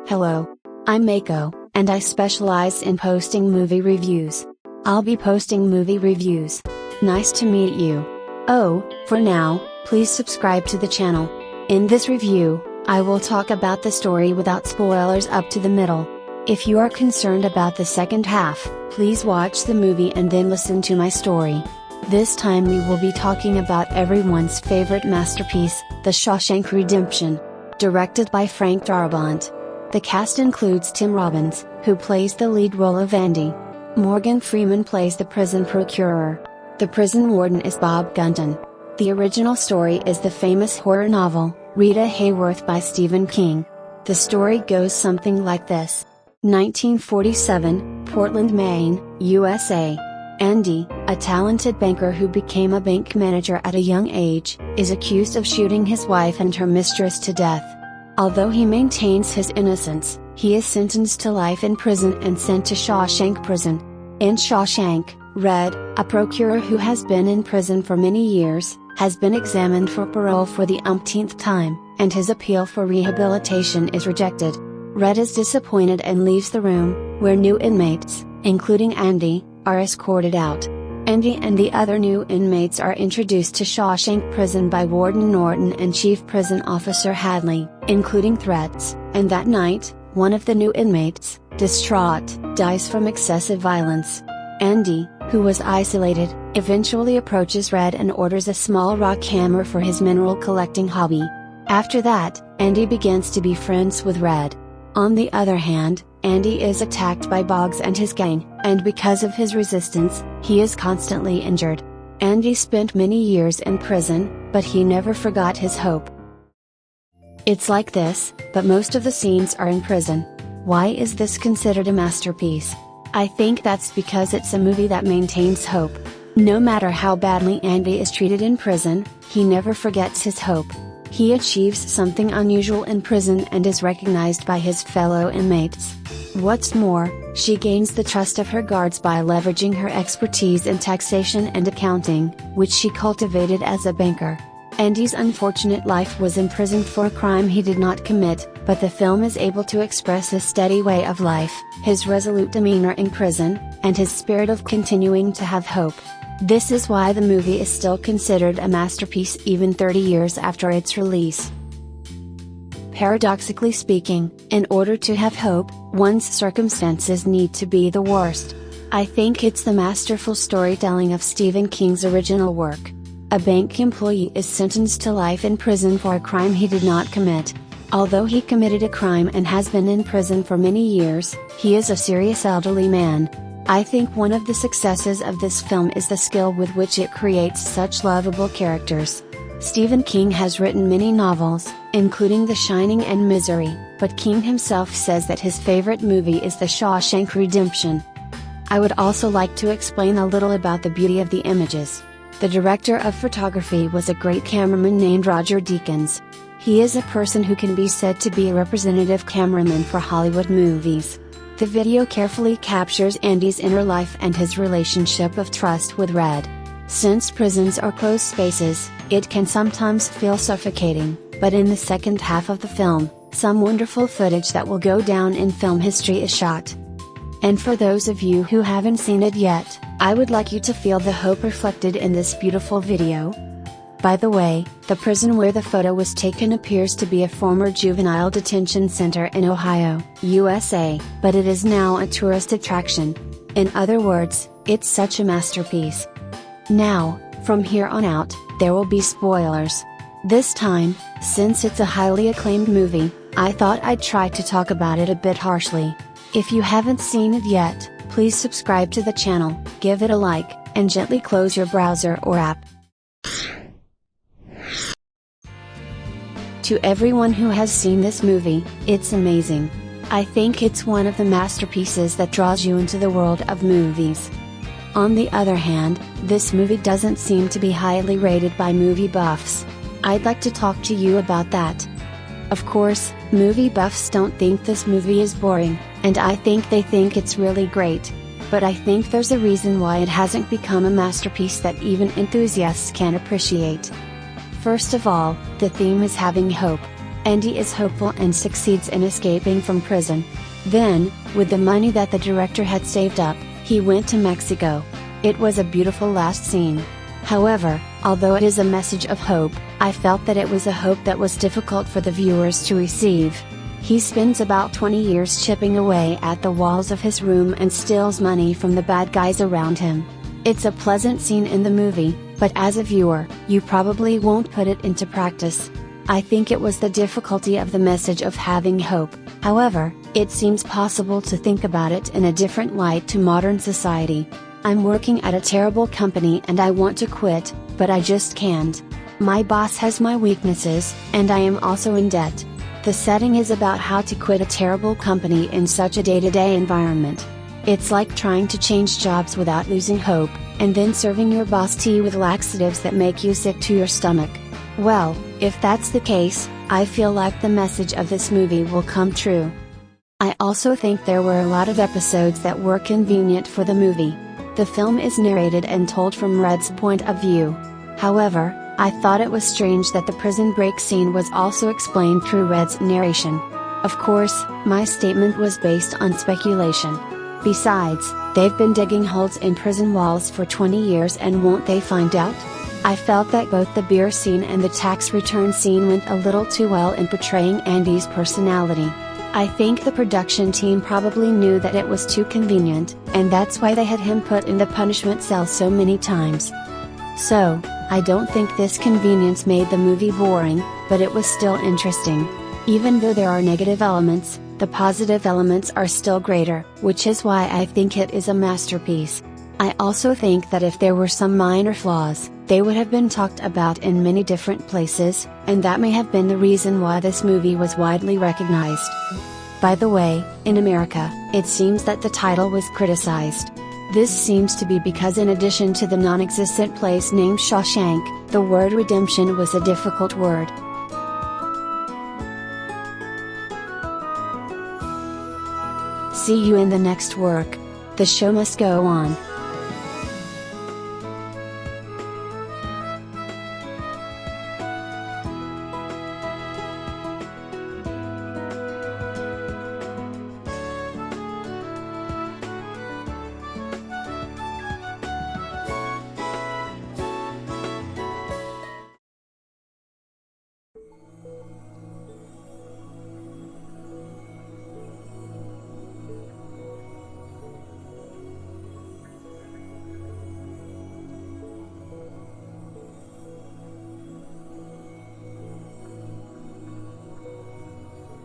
Hello. I'm Mako, and I specialize in posting movie reviews. I'll be posting movie reviews. Nice to meet you. Oh, for now, please subscribe to the channel. In this review, I will talk about the story without spoilers up to the middle. If you are concerned about the second half, please watch the movie and then listen to my story. This time we will be talking about everyone's favorite masterpiece, The Shawshank Redemption. Directed by Frank Darabont. The cast includes Tim Robbins, who plays the lead role of Andy. Morgan Freeman plays the prison procurer. The prison warden is Bob Gunton. The original story is the famous horror novel, Rita Hayworth by Stephen King. The story goes something like this. 1947, Portland, Maine, USA. Andy, a talented banker who became a bank manager at a young age, is accused of shooting his wife and her mistress to death. Although he maintains his innocence, he is sentenced to life in prison and sent to Shawshank Prison. In Shawshank, Red, a procurer who has been in prison for many years, has been examined for parole for the umpteenth time, and his appeal for rehabilitation is rejected. Red is disappointed and leaves the room, where new inmates, including Andy, are escorted out. Andy and the other new inmates are introduced to Shawshank Prison by Warden Norton and Chief Prison Officer Hadley, including threats, and that night, one of the new inmates, distraught, dies from excessive violence. Andy, who was isolated, eventually approaches Red and orders a small rock hammer for his mineral collecting hobby. After that, Andy begins to be friends with Red. On the other hand, Andy is attacked by Boggs and his gang, and because of his resistance, he is constantly injured. Andy spent many years in prison, but he never forgot his hope. It's like this, but most of the scenes are in prison. Why is this considered a masterpiece? I think that's because it's a movie that maintains hope. No matter how badly Andy is treated in prison, he never forgets his hope. He achieves something unusual in prison and is recognized by his fellow inmates. What's more, she gains the trust of her guards by leveraging her expertise in taxation and accounting, which she cultivated as a banker. Andy's unfortunate life was imprisoned for a crime he did not commit, but the film is able to express his steady way of life, his resolute demeanor in prison, and his spirit of continuing to have hope. This is why the movie is still considered a masterpiece even 30 years after its release. Paradoxically speaking, in order to have hope, one's circumstances need to be the worst. I think it's the masterful storytelling of Stephen King's original work. A bank employee is sentenced to life in prison for a crime he did not commit. Although he committed a crime and has been in prison for many years, he is a serious elderly man. I think one of the successes of this film is the skill with which it creates such lovable characters. Stephen King has written many novels, including The Shining and Misery, but King himself says that his favorite movie is The Shawshank Redemption. I would also like to explain a little about the beauty of the images. The director of photography was a great cameraman named Roger Deakins. He is a person who can be said to be a representative cameraman for Hollywood movies. The video carefully captures Andy's inner life and his relationship of trust with Red. Since prisons are closed spaces, it can sometimes feel suffocating, but in the second half of the film, some wonderful footage that will go down in film history is shot. And for those of you who haven't seen it yet, I would like you to feel the hope reflected in this beautiful video. By the way, the prison where the photo was taken appears to be a former juvenile detention center in Ohio, USA, but it is now a tourist attraction. In other words, it's such a masterpiece. Now, from here on out, there will be spoilers. This time, since it's a highly acclaimed movie, I thought I'd try to talk about it a bit harshly. If you haven't seen it yet, please subscribe to the channel, give it a like, and gently close your browser or app. To everyone who has seen this movie, it's amazing. I think it's one of the masterpieces that draws you into the world of movies. On the other hand, this movie doesn't seem to be highly rated by movie buffs. I'd like to talk to you about that. Of course, movie buffs don't think this movie is boring, and I think they think it's really great. But I think there's a reason why it hasn't become a masterpiece that even enthusiasts can appreciate. First of all, the theme is having hope. Andy is hopeful and succeeds in escaping from prison. Then, with the money that the director had saved up, he went to Mexico. It was a beautiful last scene. However, although it is a message of hope, I felt that it was a hope that was difficult for the viewers to receive. He spends about 20 years chipping away at the walls of his room and steals money from the bad guys around him. It's a pleasant scene in the movie, but as a viewer, you probably won't put it into practice. I think it was the difficulty of the message of having hope. However, it seems possible to think about it in a different light to modern society. I'm working at a terrible company and I want to quit, but I just can't. My boss has my weaknesses, and I am also in debt. The setting is about how to quit a terrible company in such a day-to-day environment. It's like trying to change jobs without losing hope, and then serving your boss tea with laxatives that make you sick to your stomach. Well, if that's the case, I feel like the message of this movie will come true. I also think there were a lot of episodes that were convenient for the movie. The film is narrated and told from Red's point of view. However, I thought it was strange that the prison break scene was also explained through Red's narration. Of course, my statement was based on speculation. Besides, they've been digging holes in prison walls for 20 years, and won't they find out? I felt that both the beer scene and the tax return scene went a little too well in portraying Andy's personality. I think the production team probably knew that it was too convenient, and that's why they had him put in the punishment cell so many times. So, I don't think this convenience made the movie boring, but it was still interesting. Even though there are negative elements, the positive elements are still greater, which is why I think it is a masterpiece. I also think that if there were some minor flaws, they would have been talked about in many different places, and that may have been the reason why this movie was widely recognized. By the way, in America, it seems that the title was criticized. This seems to be because in addition to the non-existent place named Shawshank, the word redemption was a difficult word. See you in the next work. The show must go on.